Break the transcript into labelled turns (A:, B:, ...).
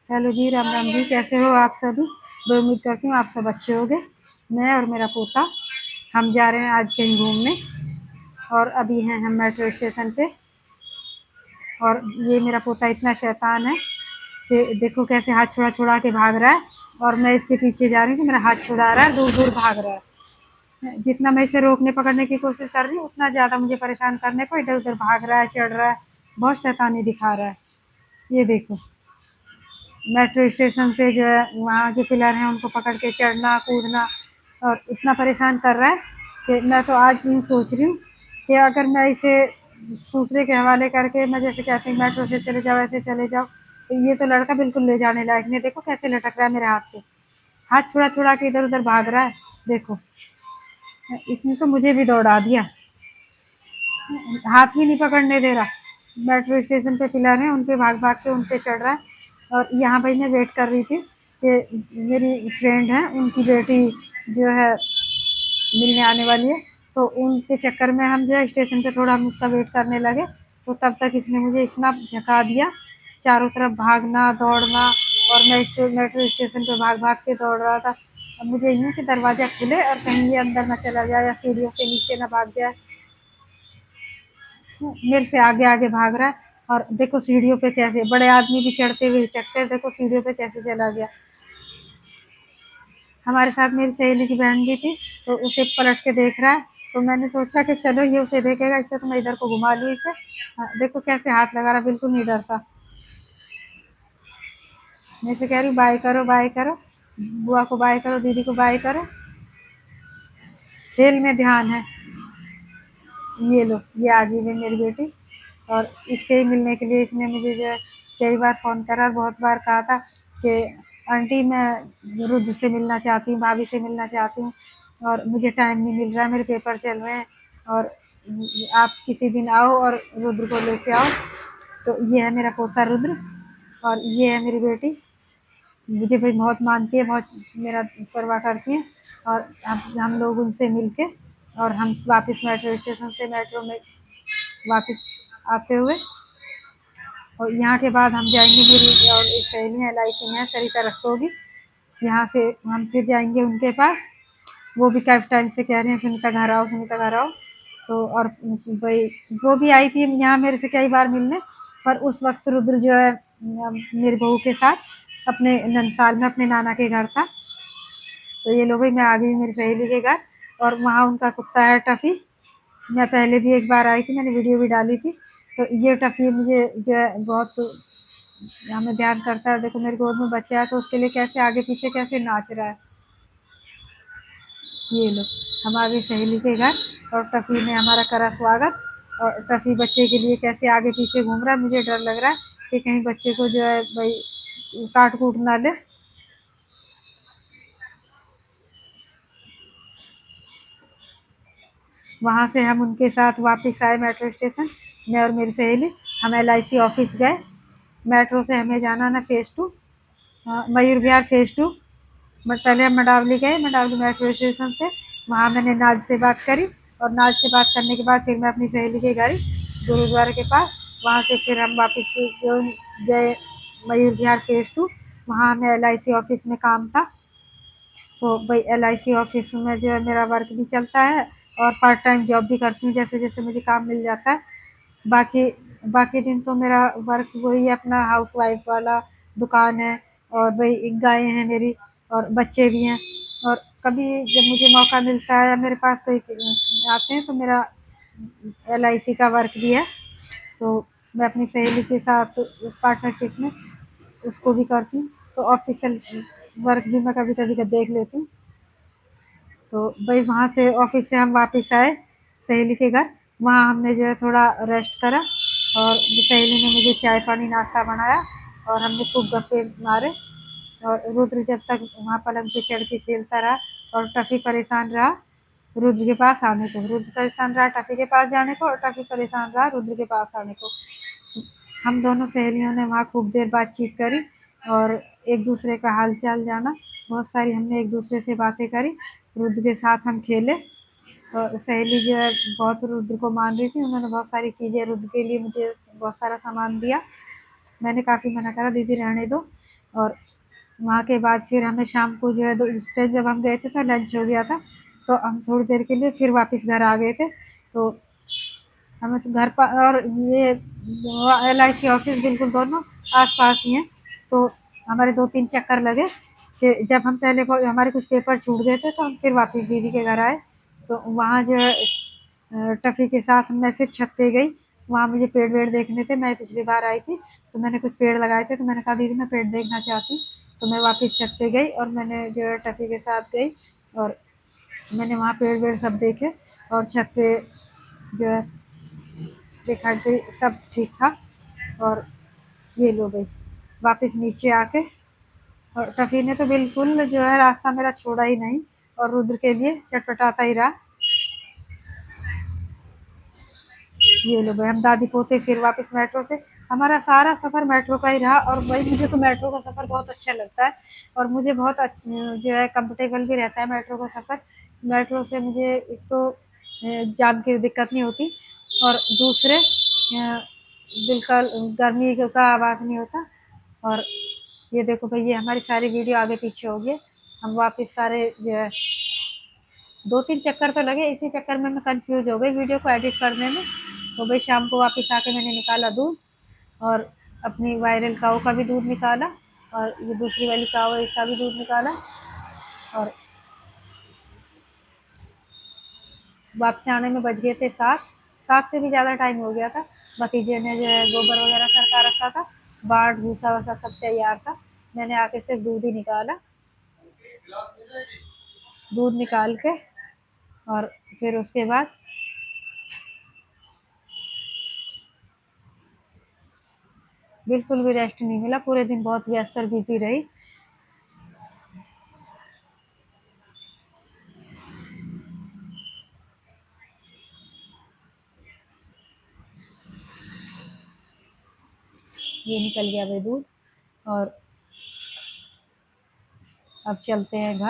A: Hello जी, राम राम जी। कैसे हो आप सभी? मैं उम्मीद करती हूँ आप सब अच्छे होंगे। मैं और मेरा पोता हम जा रहे हैं आज कहीं घूमने। और अभी हैं हम मेट्रो स्टेशन पे। और ये मेरा पोता इतना शैतान है कि देखो कैसे हाथ छुड़ा छुड़ा के भाग रहा है। और मैं इसके पीछे जा रही हूँ तो मेरा हाथ छुड़ा रहा है, दूर दूर भाग रहा है। जितना मैं इसे रोकने पकड़ने की कोशिश कर रही हूँ उतना ज़्यादा मुझे परेशान करने को इधर उधर भाग रहा है, चढ़ रहा है। बहुत शैतानी दिखा रहा है। ये देखो, मेट्रो स्टेशन पे जो है वहाँ जो पिलर हैं उनको पकड़ के चढ़ना कूदना और इतना परेशान कर रहा है कि मैं तो आज यूँ सोच रही हूँ कि अगर मैं इसे दूसरे के हवाले करके मैं जैसे कहती हूँ मेट्रो से चले जाओ, ऐसे चले जाओ, तो ये तो लड़का बिल्कुल ले जाने लायक नहीं। देखो कैसे लटक रहा है मेरे हाथ से, हाथ छुड़ा छुड़ा के इधर उधर भाग रहा है। देखो, इसने तो मुझे भी दौड़ा दिया, हाथ भी नहीं पकड़ने दे रहा। मेट्रो स्टेशन पे पिलर है, उन पे भाग भाग के उन पे चढ़ रहा है। और यहाँ भाई मैं वेट कर रही थी कि मेरी फ्रेंड है, उनकी बेटी जो है मिलने आने वाली है, तो उनके चक्कर में हम जो है स्टेशन पे थोड़ा हम उसका वेट करने लगे। तो तब तक इसने मुझे इतना झका दिया, चारों तरफ भागना दौड़ना। और मैं मेट्रो स्टेशन पे भाग भाग के दौड़ रहा था। अब मुझे यूँ कि दरवाज़ा खुले और कहीं ये अंदर ना चला जाए या सीढ़ियों से नीचे ना भाग जाए। मेरे से आगे आगे भाग रहा है। और देखो सीढ़ियों पे कैसे बड़े आदमी भी चढ़ते हुए हिचकते हैं, देखो सीढ़ियों पे कैसे चला गया। हमारे साथ मेरी सहेली की बहन भी थी, तो उसे पलट के देख रहा है। तो मैंने सोचा कि चलो ये उसे देखेगा, इससे तो मैं इधर को घुमा लूँ इसे। हाँ, देखो कैसे हाथ लगा रहा, बिल्कुल नहीं डरता। मैं इसे कह रही हूँ बाय करो बाय करो, बुआ को बाय करो, दीदी को बाय करो। खेल में ध्यान है। ये लो, ये आ गई है मेरी बेटी। और इससे ही मिलने के लिए इसने मुझे जो है कई बार फ़ोन करा और बहुत बार कहा था कि आंटी मैं रुद्र से मिलना चाहती हूँ, भाभी से मिलना चाहती हूँ और मुझे टाइम नहीं मिल रहा है, मेरे पेपर चल रहे हैं और आप किसी दिन आओ और रुद्र को लेके आओ। तो ये है मेरा पोता रुद्र और ये है मेरी बेटी। मुझे भी बहुत मानती है, बहुत मेरा परवाह करती है। और अब हम लोग उनसे मिलके और हम वापस मेट्रो स्टेशन से मेट्रो में वापस आते हुए और यहाँ के बाद हम जाएंगे, मेरी और एक सहेली है LIC में है, सरिता रस्तोगी। यहाँ से हम फिर जाएंगे उनके पास। वो भी काफ़ी टाइम से कह रहे हैं सुनीता घर आओ, सुनीता घर आओ। तो और भाई वो भी आई थी यहाँ मेरे से कई बार मिलने। पर उस वक्त रुद्र जो है मेरी बहू के साथ अपने ननसाल में अपने नाना के घर था। तो ये लोग, भाई मैं आ गई मेरी सहेली के घर और वहाँ उनका कुत्ता है टफ़ी। मैं पहले भी एक बार आई थी, मैंने वीडियो भी डाली थी। तो ये टफ़ी मुझे जो है बहुत हमें ध्यान करता है। देखो मेरी गोद में बच्चा है तो उसके लिए कैसे आगे पीछे कैसे नाच रहा है। ये लो, हम आ गए सहेली के घर और टफ़ी ने हमारा करा स्वागत। और टफ़ी बच्चे के लिए कैसे आगे पीछे घूम रहा है, मुझे डर लग रहा है कि कहीं बच्चे को जो है भाई काट कूट ना ले। वहाँ से हम उनके साथ वापस आए मेट्रो स्टेशन, मैं और मेरी सहेली। हम LIC ऑफिस गए। मेट्रो से हमें जाना ना phase 2, Mayur Vihar phase 2। But पहले हम मडावली गए, मडावली मेट्रो स्टेशन से। वहाँ मैंने नाज से बात करी और नाज से बात करने के बाद फिर मैं अपनी सहेली के घर गुरुद्वारे के पास। वहाँ से फिर हम वापस जो गए मयूर विहार फ़ेज़ 2। वहाँ हमें LIC ऑफिस में काम था। तो भाई LIC ऑफिस में जो है मेरा वर्क भी चलता है और पार्ट टाइम जॉब भी करती हूँ जैसे जैसे मुझे काम मिल जाता है। बाकी बाकी दिन तो मेरा वर्क वही है, अपना हाउस वाइफ वाला दुकान है। और भाई गायें हैं मेरी और बच्चे भी हैं। और कभी जब मुझे मौका मिलता है या मेरे पास कोई आते हैं तो मेरा LIC का वर्क भी है। तो मैं अपनी सहेली के साथ पार्टनरशिप में उसको भी करती हूँ। तो ऑफिशियल वर्क भी मैं कभी कभी देख लेती हूँ। तो भाई वहाँ से ऑफिस से हम वापस आए सहेली के घर। वहाँ हमने जो है थोड़ा रेस्ट करा और सहेली ने मुझे चाय पानी नाश्ता बनाया और हमने खूब गप्पे मारे। और रुद्र जब तक वहाँ पलंग पे चढ़ के खेलता रहा और टफ़ी परेशान रहा रुद्र के पास आने को, रुद्र परेशान रहा टफ़ी के पास जाने को और टफ़ी परेशान रहा रुद्र के पास आने को। हम दोनों सहेलियों ने वहाँ खूब देर बातचीत करी और एक दूसरे का हाल चाल जाना। बहुत सारी हमने एक दूसरे से बातें करी। रुद्र के साथ हम खेले और सहेली जो है बहुत रुद्र को मान रही थी, उन्होंने बहुत सारी चीज़ें रुद्र के लिए मुझे बहुत सारा सामान दिया। मैंने काफ़ी मना करा, दीदी रहने दो। और वहाँ के बाद फिर हमें शाम को जो है उस टाइम जब हम गए थे तो लंच हो गया था, तो हम थोड़ी देर के लिए फिर वापस घर आ गए थे। तो हमें तो घर पर, और ये LIC ऑफिस बिल्कुल दोनों आस पास ही हैं। तो हमारे 2-3 चक्कर लगे कि जब हम पहले हमारे कुछ पेपर छूट गए थे तो हम फिर वापस दीदी के घर आए। तो वहाँ जो है टफ़ी के साथ मैं फिर छत पे गई। वहाँ मुझे पेड़ वेड़ देखने थे, मैं पिछली बार आई थी तो मैंने कुछ पेड़ लगाए थे, तो मैंने कहा दीदी मैं पेड़ देखना चाहती हूँ। तो मैं वापस छत पे गई और मैंने जो है टफ़ी के साथ गई और मैंने वहाँ पेड़ वेड़ सब देखे। और छत पे जो है देखा कि सब ठीक था। और ये लो गई वापस नीचे आके। और टफ़ी ने तो बिल्कुल जो है रास्ता मेरा छोड़ा ही नहीं और रुद्र के लिए चटपटाता ही रहा। ये लो भाई हम दादी पोते फिर वापस मेट्रो से। हमारा सारा सफ़र मेट्रो का ही रहा और वही मुझे तो मेट्रो का सफ़र बहुत अच्छा लगता है। और मुझे बहुत जो है कंफर्टेबल भी रहता है मेट्रो का सफ़र। मेट्रो से मुझे एक तो जाम की दिक्कत नहीं होती और दूसरे बिल्कुल गर्मी का आवाज़ नहीं होता। और ये देखो भाई ये हमारी सारी वीडियो आगे पीछे हो गई। हम वापस सारे जो है 2-3 चक्कर तो लगे, इसी चक्कर में मैं कंफ्यूज हो गई वीडियो को एडिट करने में। तो भाई शाम को वापस आके मैंने निकाला दूध और अपनी वायरल काऊ का भी दूध निकाला और ये दूसरी वाली काऊ है इसका भी दूध निकाला। और वापस आने में बज गए थे 7 से भी ज़्यादा टाइम हो गया था। भतीजे ने जो है गोबर वगैरह सरका रखा था, बाट भूसा वसा सब तैयार था। मैंने आके सिर्फ दूध ही निकाला, दूध निकाल के और फिर उसके बाद बिल्कुल भी रेस्ट नहीं मिला, पूरे दिन बहुत व्यस्त और बिजी रही। ये निकल गया भाई दूध और अब चलते हैं घर।